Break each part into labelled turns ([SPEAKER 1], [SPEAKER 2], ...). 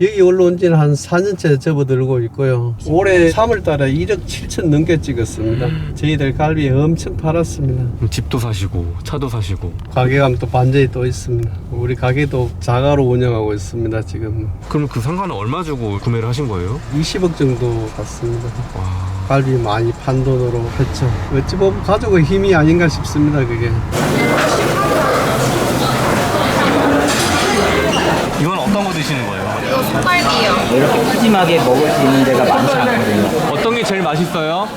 [SPEAKER 1] 여기 올라온 지는 한 4년째 접어들고 있고요. 올해 3월달에 1억 7천 넘게 찍었습니다. 저희들 갈비 엄청 팔았습니다.
[SPEAKER 2] 그럼 집도 사시고 차도 사시고.
[SPEAKER 1] 가게감 또 반전이 또 있습니다. 우리 가게도 자가로 운영하고 있습니다. 지금
[SPEAKER 2] 그럼 그 상가는 얼마 주고 구매를 하신 거예요?
[SPEAKER 1] 20억 정도 받습니다.
[SPEAKER 2] 와.
[SPEAKER 1] 갈비 많이 판 돈으로 했죠. 어찌 보면 가족의 힘이 아닌가 싶습니다. 그게.
[SPEAKER 2] 이건 어떤 거 드시는 거예요?
[SPEAKER 3] 이거 소갈비요.
[SPEAKER 4] 이렇게 푸짐하게 먹을 수 있는 데가 많지 않거든요.
[SPEAKER 2] 어떤 게 제일 맛있어요?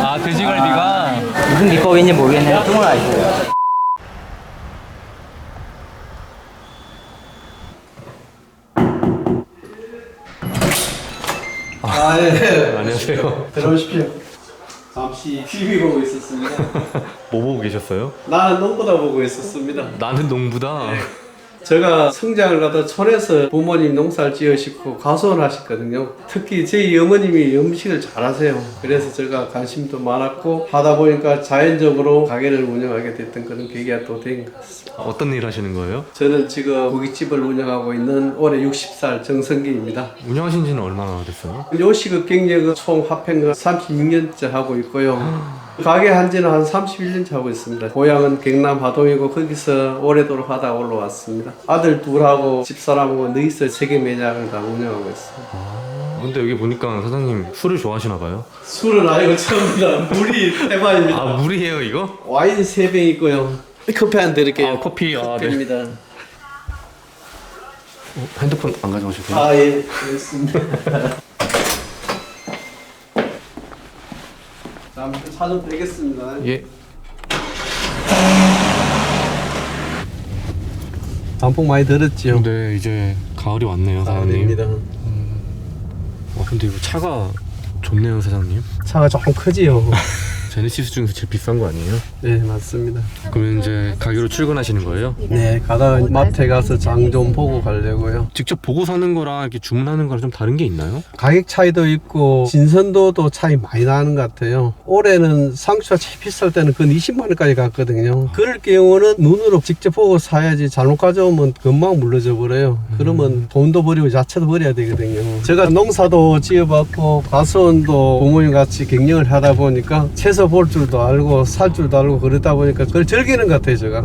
[SPEAKER 2] 아, 돼지갈비가.
[SPEAKER 4] 무슨 비법인지 모르겠는데 통을 아시고요.
[SPEAKER 1] 예.
[SPEAKER 2] 안녕하세요.
[SPEAKER 1] 들어오십시오. 잠시 TV 보고 있었습니다.
[SPEAKER 2] 뭐 보고 계셨어요?
[SPEAKER 1] 나는 농보다 보고 있었습니다.
[SPEAKER 2] 나는 농부다.
[SPEAKER 1] 제가 성장을 하다 촌에서 부모님 농사를 지으시고 가수원 하셨거든요. 특히 저희 어머님이 음식을 잘하세요. 그래서 제가 관심도 많았고 하다 보니까 자연적으로 가게를 운영하게 됐던 그런 계기가 또 된 것 같습니다.
[SPEAKER 2] 어떤 일 하시는 거예요?
[SPEAKER 1] 저는 지금 고깃집을 운영하고 있는 올해 60살 정성기입니다.
[SPEAKER 2] 운영하신 지는 얼마나 됐어요?
[SPEAKER 1] 요식업 경력은 총 합평 36년째 하고 있고요. 가게 한 지는 한 31년째 하고 있습니다. 고향은 경남 하동이고 거기서 오래도록 하다 올라왔습니다. 아들 둘하고 집사람하고 너희서 3개 매장을 다 운영하고 있습니다.
[SPEAKER 2] 근데 여기 보니까 사장님 술을 좋아하시나 봐요?
[SPEAKER 1] 술은 아니고 처음이다. 물이 대만입니다.
[SPEAKER 2] 아, 물이에요 이거?
[SPEAKER 1] 와인 3병 있고요. 커피 한 드릴게요.
[SPEAKER 2] 아, 커피. 아, 네.
[SPEAKER 1] 커피입니다.
[SPEAKER 2] 핸드폰 안 가져오실게요?
[SPEAKER 1] 아, 예. 알겠습니다. 잠시 사좀 드리겠습니다.
[SPEAKER 2] 예.
[SPEAKER 1] 단풍 많이 들었지요?
[SPEAKER 2] 근데 이제 가을이 왔네요, 사장님.
[SPEAKER 1] 아닙니다.
[SPEAKER 2] 근데 이거 차가 좋네요, 사장님.
[SPEAKER 1] 차가 조금 크지요?
[SPEAKER 2] 제네시스 중에서 제일 비싼 거 아니에요?
[SPEAKER 1] 네, 맞습니다.
[SPEAKER 2] 그러면 이제 가게로 출근하시는 거예요?
[SPEAKER 1] 네, 가다가 마트에 가서 장 좀 보고 가려고요.
[SPEAKER 2] 직접 보고 사는 거랑 이렇게 주문하는 거랑 좀 다른 게 있나요?
[SPEAKER 1] 가격 차이도 있고 진선도도 차이 많이 나는 것 같아요. 올해는 상추가 제일 비쌀 때는 근 20만 원까지 갔거든요. 그럴 경우는 눈으로 직접 보고 사야지 잘못 가져오면 금방 물러져 버려요. 그러면 돈도 버리고 야채도 버려야 되거든요. 제가 농사도 지어봤고 가수원도 부모님 같이 경영을 하다 보니까 채소 볼 줄도 알고 살 줄도 알고 그러다 보니까 그걸 즐기는 것 같아요, 제가.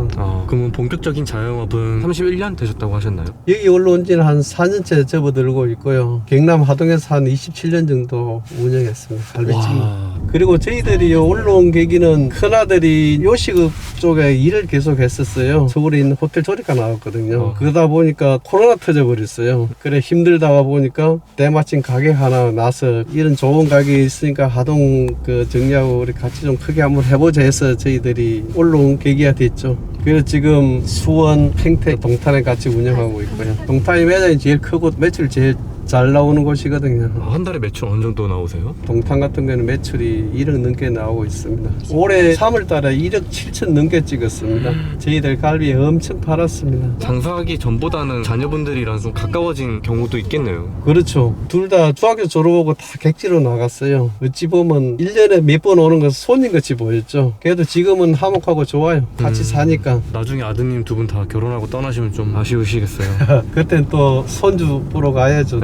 [SPEAKER 2] 그러면 본격적인 자영업은 31년 되셨다고 하셨나요?
[SPEAKER 1] 여기 올라온 지는 한 4년째 접어들고 있고요. 경남 하동에서 한 27년 정도 운영했습니다. 갈비찜.
[SPEAKER 2] 와.
[SPEAKER 1] 그리고 저희들이 올라온 계기는 큰아들이 요식업 쪽에 일을 계속 했었어요. 서울에 있는 호텔 조리과 나왔거든요. 그러다 보니까 코로나 터져버렸어요. 그래 힘들다가 보니까 때마침 가게 하나 나서 이런 좋은 가게 있으니까 하동 그 정리하고 우리 같이 좀 크게 한번 해보자 해서 저희들이 올라온 계기가 됐죠. 그래서 지금 수원, 평택, 동탄에 같이 운영하고 있고요. 동탄이 매장이 제일 크고 매출 제일 잘 나오는 곳이거든요.
[SPEAKER 2] 한 달에 매출 어느 정도 나오세요?
[SPEAKER 1] 동탄 같은 경우는 매출이 1억 넘게 나오고 있습니다. 올해 3월달에 1억 7천 넘게 찍었습니다. 저희들 갈비 엄청 팔았습니다.
[SPEAKER 2] 장사하기 전보다는 자녀분들이랑 좀 가까워진 경우도 있겠네요.
[SPEAKER 1] 그렇죠. 둘 다 중학교 졸업하고 다 객지로 나갔어요. 어찌 보면 1년에 몇 번 오는 것은 손님같이 보였죠. 그래도 지금은 화목하고 좋아요. 같이 사니까.
[SPEAKER 2] 나중에 아드님 두 분 다 결혼하고 떠나시면 좀 아쉬우시겠어요.
[SPEAKER 1] 그땐 또 손주 보러 가야죠.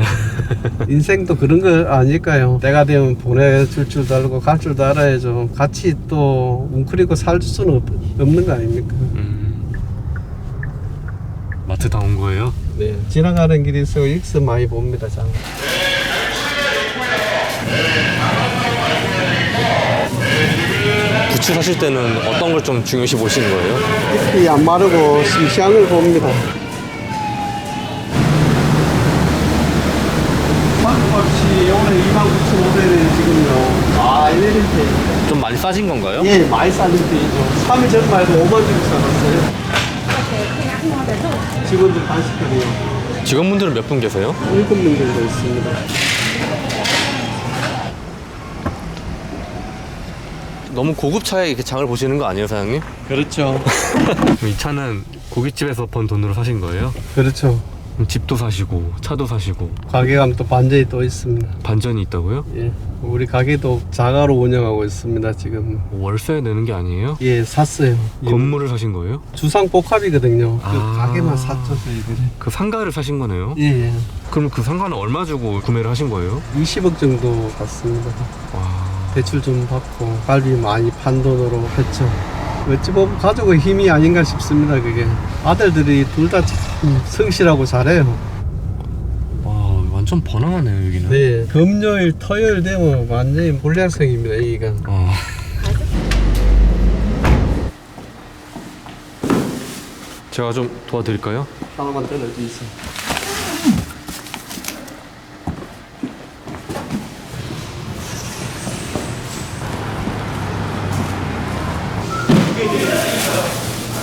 [SPEAKER 1] 인생도 그런 거 아닐까요? 때가 되면 보내줄 줄도 알고 갈 줄도 알아야죠. 같이 또 웅크리고 살 수는 없는 거 아닙니까?
[SPEAKER 2] 마트 다 온 거예요?
[SPEAKER 1] 네. 지나가는 길에서 익스 많이 봅니다. 장.
[SPEAKER 2] 부추 사실 때는 어떤 걸 좀 중요시 보시는 거예요?
[SPEAKER 1] 잎이 안 마르고 싱싱한 걸 봅니다. 쌀값이 오늘 29,500원 지금요. 아, 이래를 때.
[SPEAKER 2] 좀 많이 싸진 건가요?
[SPEAKER 1] 예, 많이 싸는 편이죠. 3일 전만 해도 5만 주고 싸봤어요. 직원들 간식거리요.
[SPEAKER 2] 직원분들은 몇 분 계세요?
[SPEAKER 1] 7명 정도 있습니다.
[SPEAKER 2] 너무 고급 차에 이렇게 장을 보시는 거 아니에요, 사장님?
[SPEAKER 1] 그렇죠.
[SPEAKER 2] 이 차는 고깃집에서 번 돈으로 사신 거예요?
[SPEAKER 1] 그렇죠.
[SPEAKER 2] 그럼 집도 사시고 차도 사시고
[SPEAKER 1] 가게 가면 또 반전이 또 있습니다.
[SPEAKER 2] 반전이 있다고요?
[SPEAKER 1] 예. 우리 가게도 자가로 운영하고 있습니다, 지금.
[SPEAKER 2] 월세 내는 게 아니에요?
[SPEAKER 1] 예, 샀어요.
[SPEAKER 2] 건물을 사신 거예요?
[SPEAKER 1] 주상복합이거든요. 그
[SPEAKER 2] 아.
[SPEAKER 1] 가게만 샀죠, 저희들이.
[SPEAKER 2] 그 상가를 사신 거네요?
[SPEAKER 1] 예, 예.
[SPEAKER 2] 그럼 그 상가는 얼마 주고 구매를 하신 거예요?
[SPEAKER 1] 20억 정도 받습니다.
[SPEAKER 2] 와,
[SPEAKER 1] 대출 좀 받고 갈비 많이 판 돈으로 했죠. 어찌 보면 가족의 힘이 아닌가 싶습니다, 그게. 아들들이 둘 다 참 성실하고 잘해요.
[SPEAKER 2] 와 완전 번화하네요 여기는.
[SPEAKER 1] 네. 금요일, 토요일 되면 완전히 불량성입니다, 여기가.
[SPEAKER 2] 제가 좀 도와드릴까요?
[SPEAKER 1] 하나만 떨어져 있어.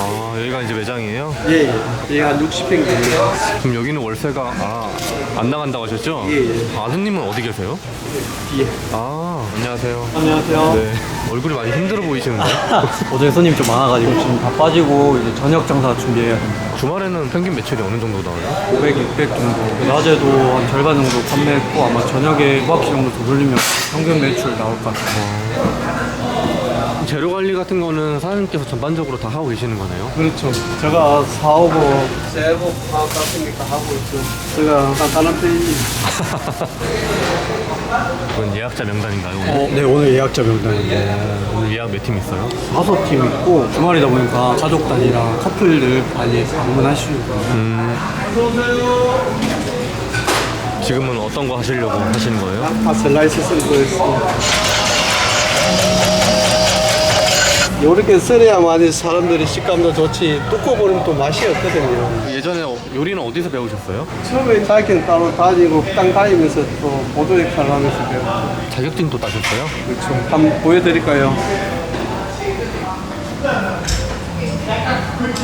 [SPEAKER 2] 아 여기가 이제 매장이에요?
[SPEAKER 1] 예, 예. 얘한 60평입니다.
[SPEAKER 2] 그럼 여기는 월세가 안 나간다고 하셨죠?
[SPEAKER 1] 예, 예.
[SPEAKER 2] 아드님은 어디 계세요?
[SPEAKER 1] 뒤에.
[SPEAKER 2] 아 안녕하세요.
[SPEAKER 4] 안녕하세요.
[SPEAKER 2] 네 얼굴이 많이 힘들어 보이시는데
[SPEAKER 4] 어제 손님이 좀 많아가지고 지금 다 빠지고 이제 저녁 장사 준비해야 됩니다.
[SPEAKER 2] 주말에는 평균 매출이 어느 정도 나와요?
[SPEAKER 4] 500, 600 정도. 낮에도 한 절반 정도 판매했고 아마 저녁에 9바퀴 정도 더 돌리면 평균 매출 나올 것 같아요.
[SPEAKER 2] 재료 관리 같은 거는 사장님께서 전반적으로 다 하고 계시는 거네요?
[SPEAKER 1] 그렇죠. 제가 사오고 세고 파악 같은 게 다 하고 있죠. 제가 간단한 편입니다.
[SPEAKER 2] 그건 예약자 명단인가요 오늘?
[SPEAKER 4] 네, 오늘 예약자 명단인데
[SPEAKER 2] 오늘 예약 몇 팀 있어요?
[SPEAKER 4] 5팀 있고 주말이다 보니까 가족 단위랑 커플들 많이 방문하시고
[SPEAKER 2] 지금은 어떤 거 하시려고 하시는 거예요?
[SPEAKER 1] 다 슬라이스 쓸고 있습니다. 요렇게 썰어야만이 사람들이 식감도 좋지 뚜꺼 버리면 또 맛이 없거든요.
[SPEAKER 2] 예전에 요리는 어디서 배우셨어요?
[SPEAKER 1] 처음에 대학교는 따로 다니고 땅 다니면서 또 보조 역할을 하면서 배웠죠.
[SPEAKER 2] 자격증도 따셨어요?
[SPEAKER 1] 그렇죠. 한번 보여드릴까요?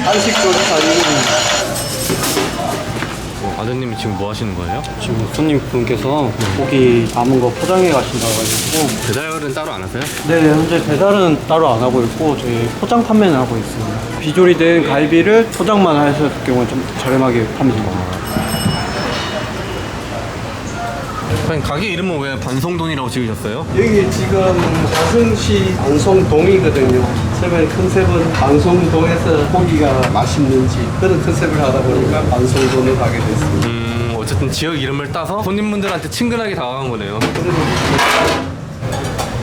[SPEAKER 1] 한식도 다니고
[SPEAKER 2] 아드님이 지금 뭐 하시는 거예요?
[SPEAKER 4] 지금 손님분께서 고기 남은 거 포장해 가신다고 해가지고
[SPEAKER 2] 배달은 따로 안 하세요?
[SPEAKER 4] 네, 현재 배달은 따로 안 하고 있고 저희 포장 판매는 하고 있습니다. 비조리된 갈비를 포장만 하셨을 경우는 좀 저렴하게 판매 중입니다.
[SPEAKER 2] 아니, 가게 이름은 왜 반송돈이라고 지으셨어요?
[SPEAKER 1] 여기 지금 화성시 방송동이거든요. 처음에 컨셉은 방송동에서 고기가 맛있는지 그런 컨셉을 하다 보니까 방송동을 하게 됐습니다.
[SPEAKER 2] 어쨌든 지역 이름을 따서 손님분들한테 친근하게 다가간 거네요.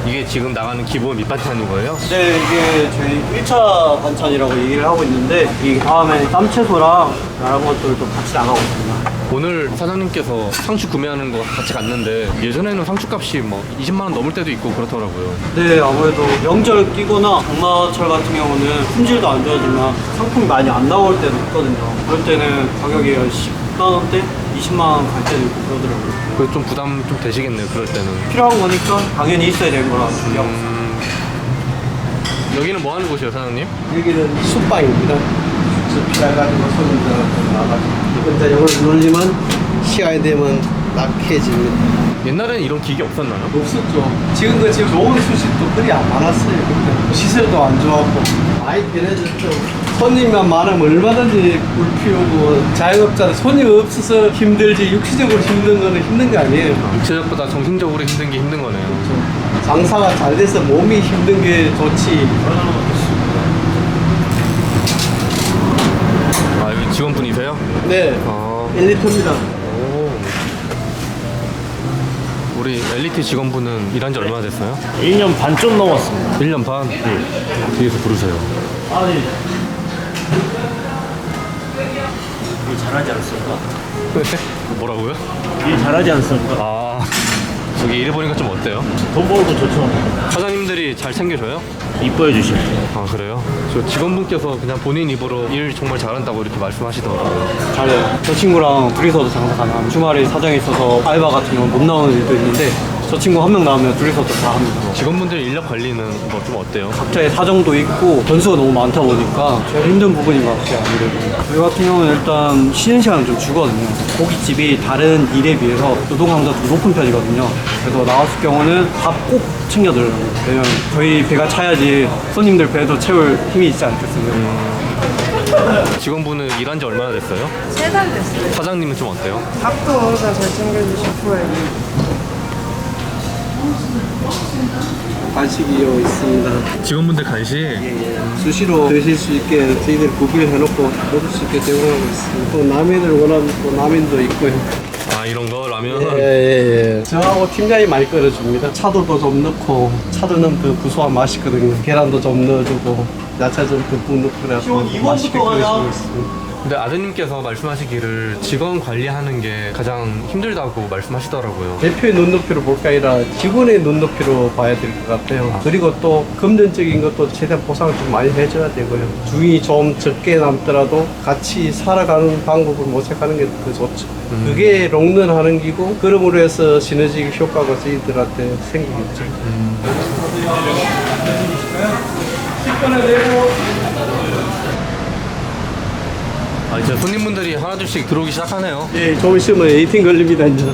[SPEAKER 2] 이게 지금 나가는 기본 밑반찬인 거예요?
[SPEAKER 4] 네, 이게 저희 1차 반찬이라고 얘기를 하고 있는데 이 다음에 쌈채소랑 다른 것들도 같이 나가고 있습니다.
[SPEAKER 2] 오늘 사장님께서 상추 구매하는 거 같이 갔는데 예전에는 상추값이 뭐 20만 원 넘을 때도 있고 그렇더라고요.
[SPEAKER 4] 네, 아무래도 명절 끼거나 장마철 같은 경우는 품질도 안 좋아지면 상품이 많이 안 나올 때도 있거든요. 그럴 때는 가격이 10만 원대, 20만 원 갈 때도 있고 그러더라고요.
[SPEAKER 2] 그래서 좀 부담 좀 되시겠네요. 그럴 때는.
[SPEAKER 4] 필요한 거니까 당연히 있어야 되는 거라 준비하고 있습니다.
[SPEAKER 2] 여기는 뭐 하는 곳이에요, 사장님?
[SPEAKER 1] 여기는 숯방입니다. 숯 피해가지고 손님들한테 나가지고 혼자 이걸 눌리면 시간이 되면 낙해집니다.
[SPEAKER 2] 옛날에는 이런 기계 없었나요?
[SPEAKER 1] 없었죠. 지금 그 지금 좋은 숯이 또 그리 안 많았어요. 그때 시설도 안 좋았고 많이 변해졌죠. 손님만 많으면 얼마든지 불 피우고 자영업자들 손님 없어서 힘들지 육체적으로 힘든 거는 힘든 거 아니에요.
[SPEAKER 2] 육체적보다 정신적으로 힘든 게 힘든 거네요.
[SPEAKER 1] 장사가 잘 돼서 몸이 힘든 게 좋지.
[SPEAKER 2] 아, 여기 직원분이세요?
[SPEAKER 1] 네.
[SPEAKER 2] 아,
[SPEAKER 1] 1리터입니다.
[SPEAKER 2] 오. 우리 엘리트 직원분은 일한 지 얼마나 됐어요?
[SPEAKER 4] 1년 반 좀 넘었습니다.
[SPEAKER 2] 1년 반? 뒤에서 부르세요.
[SPEAKER 4] 아니, 일 잘하지 않습니까?
[SPEAKER 2] 뭐라고요?
[SPEAKER 4] 일 잘하지 않습니까?
[SPEAKER 2] 아, 저기 일 보니까 좀 어때요?
[SPEAKER 4] 돈 벌고 좋죠.
[SPEAKER 2] 사장님들이 잘 챙겨줘요?
[SPEAKER 4] 이뻐해 주시죠.
[SPEAKER 2] 아, 그래요? 저 직원분께서 그냥 본인 입으로 일 정말 잘한다고 이렇게 말씀하시더라고요.
[SPEAKER 4] 잘해요. 저 친구랑 둘이서도 장사 가능합니다. 주말에 사정이 있어서 알바 같은 경우는 못 나오는 일도 있는데 저 친구 한 명 나오면 둘이서도 다 합니다.
[SPEAKER 2] 직원분들 인력 관리는 뭐 좀 어때요?
[SPEAKER 4] 각자의 사정도 있고 변수가 너무 많다 보니까 제일 힘든 부분인 것 같아요. 아무래도 저희 같은 경우는 일단 쉬는 시간을 좀 주거든요. 고깃집이 다른 일에 비해서 노동 강도가 좀 높은 편이거든요. 그래서 나왔을 경우는 밥 꼭 챙겨드려요. 왜냐면 저희 배가 차야지 손님들 배도 채울 힘이 있지 않겠습니까?
[SPEAKER 2] 직원분은 일한 지 얼마나 됐어요?
[SPEAKER 3] 3달 됐어요.
[SPEAKER 2] 사장님은 좀 어때요?
[SPEAKER 3] 밥도 항상 잘 챙겨주시고 프로에.
[SPEAKER 1] 간식이요 있습니다.
[SPEAKER 2] 직원분들 간식?
[SPEAKER 1] 수시로 드실 수 있게 저희들 구비해놓고 먹을 수 있게 제공하고 있습니다. 또 남인을 원하면 또 남인도 있고요.
[SPEAKER 2] 아 이런 거 라면?
[SPEAKER 1] 예. 저하고 팀장이 많이 끓여줍니다. 차돌도 좀 넣고 차돌 넣으면 더 구수한 맛있거든요. 계란도 좀 넣어주고 야채 좀 듬뿍 넣고 그래서 맛있게 끓여주고 있습니다.
[SPEAKER 2] 근데 아드님께서 말씀하시기를 직원 관리하는 게 가장 힘들다고 말씀하시더라고요.
[SPEAKER 1] 대표의 눈높이로 볼 게 아니라 직원의 눈높이로 봐야 될 것 같아요. 그리고 또 금전적인 것도 최대한 보상을 좀 많이 해줘야 되고요. 중이 좀 적게 남더라도 같이 살아가는 방법을 모색하는 게 더 좋죠. 그게 롱런하는 기고 그럼으로 해서 시너지 효과가 저희들한테 생기겠죠.
[SPEAKER 2] 아 이제 손님분들이 하나둘씩 들어오기 시작하네요.
[SPEAKER 1] 예, 좀 있으면 에이팅 걸립니다, 이제.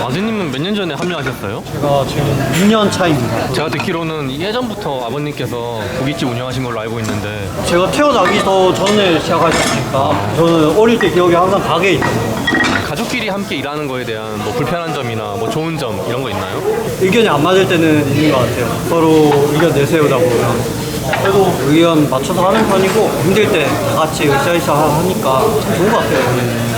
[SPEAKER 2] 아드님은 몇 년 전에 합류하셨어요?
[SPEAKER 4] 제가 지금 6년 차입니다.
[SPEAKER 2] 제가 듣기로는 예전부터 아버님께서 고깃집 운영하신 걸로 알고 있는데
[SPEAKER 4] 제가 태어나기 더 전에 시작하셨으니까 저는 어릴 때 기억이 항상 가게에 있어요.
[SPEAKER 2] 가족끼리 함께 일하는 거에 대한 뭐 불편한 점이나 뭐 좋은 점 이런 거 있나요?
[SPEAKER 4] 의견이 안 맞을 때는 있는 것 같아요. 서로 의견 내세우다 보면. 그래도 의견 맞춰서 하는 편이고 힘들 때 다 같이 으쌰으쌰 하니까 참 좋은 것 같아요.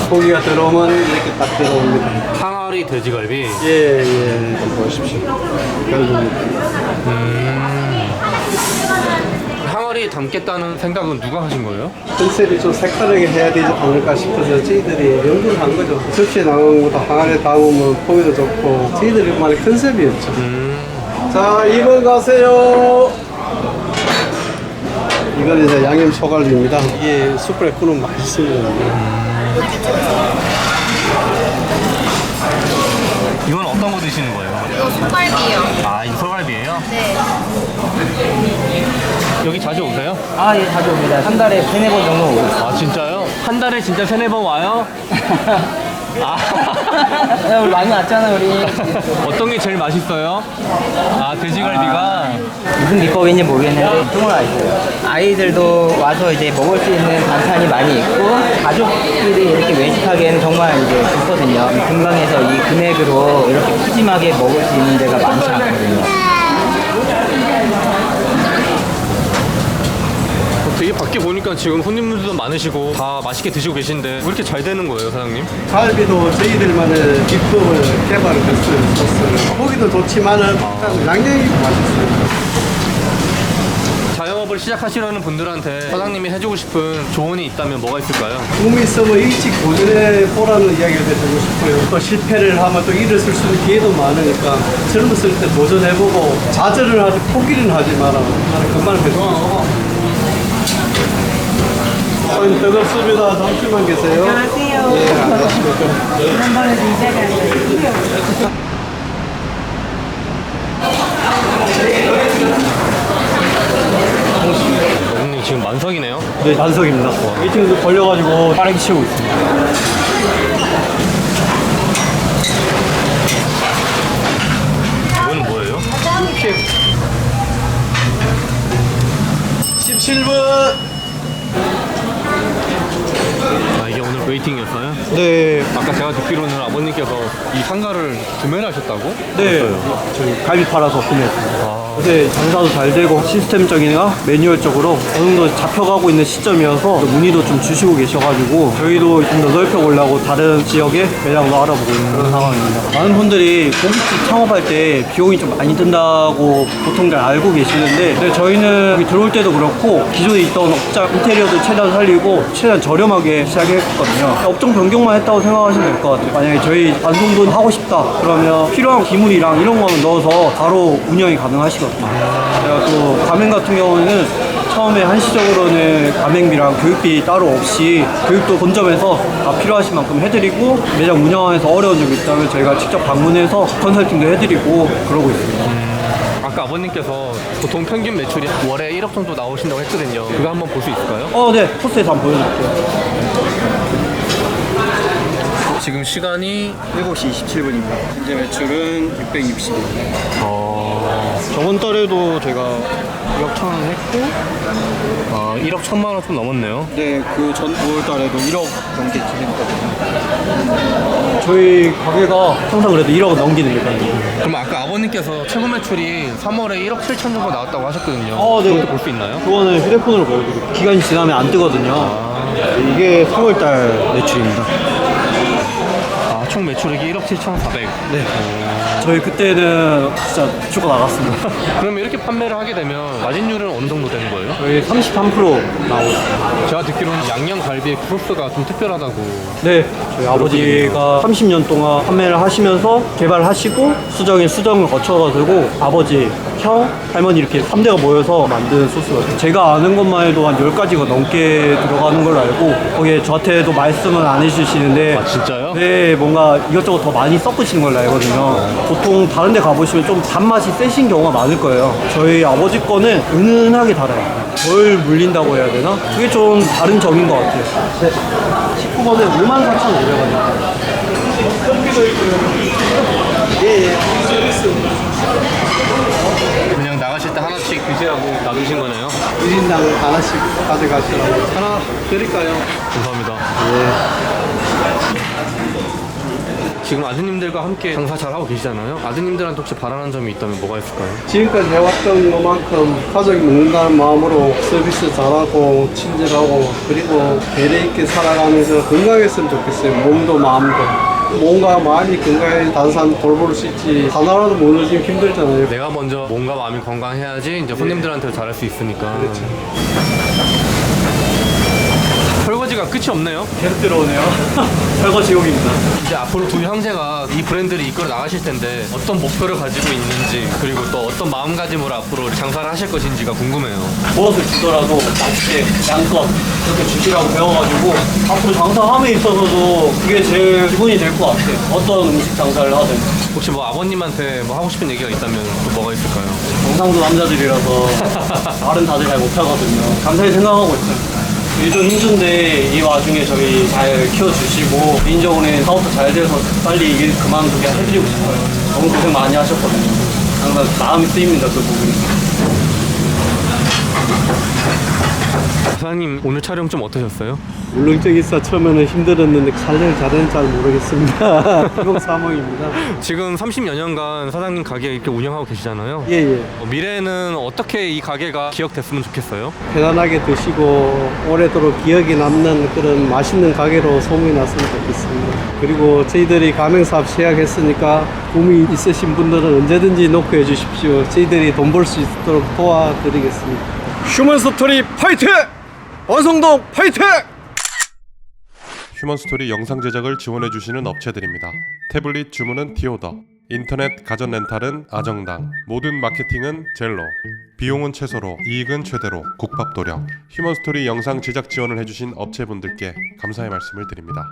[SPEAKER 1] 고기가 들어오면 이렇게 딱 들어옵니다.
[SPEAKER 2] 항아리 돼지갈비.
[SPEAKER 1] 예, 좀 보십시오. 결국입니다.
[SPEAKER 2] 항아리 담겠다는 생각은 누가 하신 거예요?
[SPEAKER 1] 컨셉이 좀 색다르게 해야 되지 않을까 싶어서 저희들이 연구를 한 거죠. 접시에 나오는 것보다 항아리에 담으면 포기도 좋고 저희들만의 컨셉이었죠. 자, 2번 가세요. 이건 이제 양념 소갈비입니다. 이게 숯불에 구우면 맛있습니다.
[SPEAKER 2] 이건 어떤 거 드시는 거예요?
[SPEAKER 3] 이거 소갈비요.
[SPEAKER 2] 아, 이거 소갈비예요?
[SPEAKER 3] 네.
[SPEAKER 2] 여기 자주 오세요?
[SPEAKER 5] 아, 예, 자주 옵니다. 한 달에 3-4번 정도 오고 있어요.
[SPEAKER 2] 아, 진짜요? 한 달에 진짜 3-4번 와요? 아.
[SPEAKER 5] 야, 우리 많이 왔잖아, 우리.
[SPEAKER 2] 어떤 게 제일 맛있어요? 아, 돼지갈비가?
[SPEAKER 5] 무슨 비법인지 모르겠는데, 정말 맛있어요. 아이들도 와서 이제 먹을 수 있는 반찬이 많이 있고, 가족끼리 이렇게 외식하기에는 정말 이제 좋거든요. 금강에서 이 금액으로 이렇게 푸짐하게 먹을 수 있는 데가 많지 않거든요.
[SPEAKER 2] 되게 밖에 보니까 지금 손님들도 많으시고 다 맛있게 드시고 계신데 왜 이렇게 잘 되는 거예요, 사장님?
[SPEAKER 1] 갈비도 저희들만의 비법을 개발했어요. 소스를. 고기도 좋지만은 양념이 맛있어요.
[SPEAKER 2] 자영업을 시작하시려는 분들한테 사장님이 해주고 싶은 조언이 있다면 뭐가 있을까요?
[SPEAKER 1] 꿈이 있으면 일찍 도전해 보라는 이야기를 해주고 싶고요. 또 실패를 하면 또 일을 쓸 수 있는 기회도 많으니까 젊었을 때 도전해보고 좌절을 하지 포기를 하지 마라. 나는 그 말을 해주고 싶어요. 뜨겁습니다. 잠시만 계세요.
[SPEAKER 3] 안녕하세요.
[SPEAKER 1] 예, 안녕하십니까.
[SPEAKER 3] 지난번에 진짜가
[SPEAKER 2] 고객님 지금 만석이네요?
[SPEAKER 4] 네, 단석입니다. 웨이팅도 걸려가지고 빠르게 치우고 있습니다.
[SPEAKER 2] 이거는 뭐예요?
[SPEAKER 1] 17분.
[SPEAKER 2] 아, 이게 오늘 웨이팅이었어요?
[SPEAKER 4] 네,
[SPEAKER 2] 아까 제가 듣기로는 아버님께서 이 상가를 구매하셨다고?
[SPEAKER 4] 네. 저희 갈비 팔아서 구매했습니다. 요새 장사도 잘 되고 시스템적이나 매뉴얼적으로 어느 정도 잡혀가고 있는 시점이어서 문의도 좀 주시고 계셔가지고 저희도 좀 더 넓혀보려고 다른 지역에 매장도 알아보고 있는 그런 상황입니다. 많은 분들이 고깃집 창업할 때 비용이 좀 많이 든다고 보통 잘 알고 계시는데 근데 저희는 여기 들어올 때도 그렇고 기존에 있던 업장 인테리어도 최대한 살리고 최대한 저렴하게 시작했거든요. 업종 변경만 했다고 생각하시면 될 것 같아요. 만약에 저희 반송돈 하고 싶다 그러면 필요한 기물이랑 이런 거는 넣어서 바로 운영이 가능하시거든요. 제가 또 가맹 같은 경우는 처음에 한시적으로는 가맹비랑 교육비 따로 없이 교육도 본점에서 다 필요하신 만큼 해드리고 매장 운영하면서 어려운 점이 있다면 저희가 직접 방문해서 컨설팅도 해드리고 그러고 있습니다.
[SPEAKER 2] 아까 아버님께서 보통 평균 매출이 월에 1억 정도 나오신다고 했거든요. 그거 한번 볼 수 있을까요?
[SPEAKER 4] 네. 포스트에서 한번 보여드릴게요.
[SPEAKER 2] 지금 시간이
[SPEAKER 4] 7시 27분입니다. 현재 매출은 660입니다. 저번 달에도 제가 1억 1,000원 했고,
[SPEAKER 2] 1억 1,000만 원 좀 넘었네요.
[SPEAKER 4] 네, 그 전 9월 달에도 1억 넘게 진행했거든요. 저희 가게가 항상 그래도 1억 넘기는 거예요.
[SPEAKER 2] 그럼 아까 아버님께서 최고 매출이 3월에 1억 7천 정도 나왔다고 하셨거든요.
[SPEAKER 4] 네.
[SPEAKER 2] 그것도 볼 수 있나요?
[SPEAKER 4] 그거는 휴대폰으로 보여드릴게요. 기간이 지나면 안 뜨거든요. 이게 3월 달 매출입니다.
[SPEAKER 2] 총 매출액이 1억 7,400.
[SPEAKER 4] 네. 저희 그때는 진짜 죽어 나갔습니다.
[SPEAKER 2] 그러면 이렇게 판매를 하게 되면 마진율은 어느 정도 되는 거예요?
[SPEAKER 4] 저희 33% 나오고 있어요.
[SPEAKER 2] 제가 듣기로는 양념 갈비의 그 소스가 좀 특별하다고.
[SPEAKER 4] 네, 저희 아버지가 30년 동안 판매를 하시면서 개발하시고 수정을 거쳐가지고 아버지, 형, 할머니 이렇게 3대가 모여서 만든 소스거든요. 제가 아는 것만 해도 한 10가지가 넘게 들어가는 걸로 알고 거기에 저한테도 말씀은 안 해주시는데
[SPEAKER 2] 아, 진짜요?
[SPEAKER 4] 네, 뭔가 이것저것 더 많이 섞으시는 걸로 알거든요. 보통 다른 데 가보시면 좀 단맛이 세신 경우가 많을 거예요. 저희 아버지 거는 은은하게 달아요. 덜 물린다고 해야 되나? 그게 좀 다른 점인 것 같아요. 네. 19번에 54,500원입니다. 예.
[SPEAKER 2] 그냥 나가실 때 하나씩 드시라고 놔두신 거네요.
[SPEAKER 1] 1인당 하나씩 가져가시라고. 하나 드릴까요?
[SPEAKER 2] 감사합니다. 지금 아드님들과 함께 장사 잘하고 계시잖아요. 아드님들한테 혹시 바라는 점이 있다면 뭐가 있을까요?
[SPEAKER 1] 지금까지 해왔던 것만큼 가족이 먹는다는 마음으로 서비스 잘하고 친절하고 그리고 배려 있게 살아가면서 건강했으면 좋겠어요. 몸도 마음도. 몸과 마음이 건강해 다른 사람 돌볼 수 있지 하나라도 무너지면 힘들잖아요.
[SPEAKER 2] 내가 먼저 몸과 마음이 건강해야지 이제 손님들한테 잘할 수 있으니까.
[SPEAKER 1] 그렇죠.
[SPEAKER 2] 설거지가 끝이 없네요.
[SPEAKER 4] 계속 들어오네요. 설거 지옥입니다.
[SPEAKER 2] 이제 앞으로 두 형제가 이 브랜드를 이끌어 나가실 텐데 어떤 목표를 가지고 있는지 그리고 또 어떤 마음가짐으로 앞으로 장사를 하실 것인지가 궁금해요.
[SPEAKER 4] 무엇을 주더라도 맛있게 양껏 그렇게 주시라고 배워가지고 앞으로 장사함에 있어서도 그게 제일 기본이 될 것 같아요. 어떤 음식 장사를 하든.
[SPEAKER 2] 혹시 뭐 아버님한테 뭐 하고 싶은 얘기가 있다면 또 뭐가 있을까요?
[SPEAKER 4] 경상도 남자들이라서 말은 다들 잘 못하거든요. 감사히 생각하고 있어요. 일도 힘든데 이 와중에 저희 잘 키워주시고 개인적으로 사업도 잘 돼서 빨리 일 그만두게 해드리고 싶어요. 너무 고생 많이 하셨거든요. 항상 마음이 쓰입니다, 그 부분이.
[SPEAKER 2] 사장님 오늘 촬영 좀 어떠셨어요?
[SPEAKER 1] 울릉증 있어 처음에는 힘들었는데 촬영을 잘했는지 잘 모르겠습니다. 희망사몽입니다.
[SPEAKER 2] 지금 30여 년간 사장님 가게 이렇게 운영하고 계시잖아요.
[SPEAKER 1] 예예.
[SPEAKER 2] 미래에는 어떻게 이 가게가 기억됐으면 좋겠어요?
[SPEAKER 1] 편안하게 드시고 오래도록 기억에 남는 그런 맛있는 가게로 소문이 났으면 좋겠습니다. 그리고 저희들이 가맹사업 시작했으니까 꿈이 있으신 분들은 언제든지 노크해 주십시오. 저희들이 돈 벌 수 있도록 도와드리겠습니다. 휴먼스토리 파이팅! 원성동 파이팅!
[SPEAKER 6] 휴먼스토리 영상 제작을 지원해주시는 업체들입니다. 태블릿 주문은 디오더, 인터넷 가전 렌탈은 아정당, 모든 마케팅은 젤로, 비용은 최소로, 이익은 최대로, 국밥도령. 휴먼스토리 영상 제작 지원을 해주신 업체분들께 감사의 말씀을 드립니다.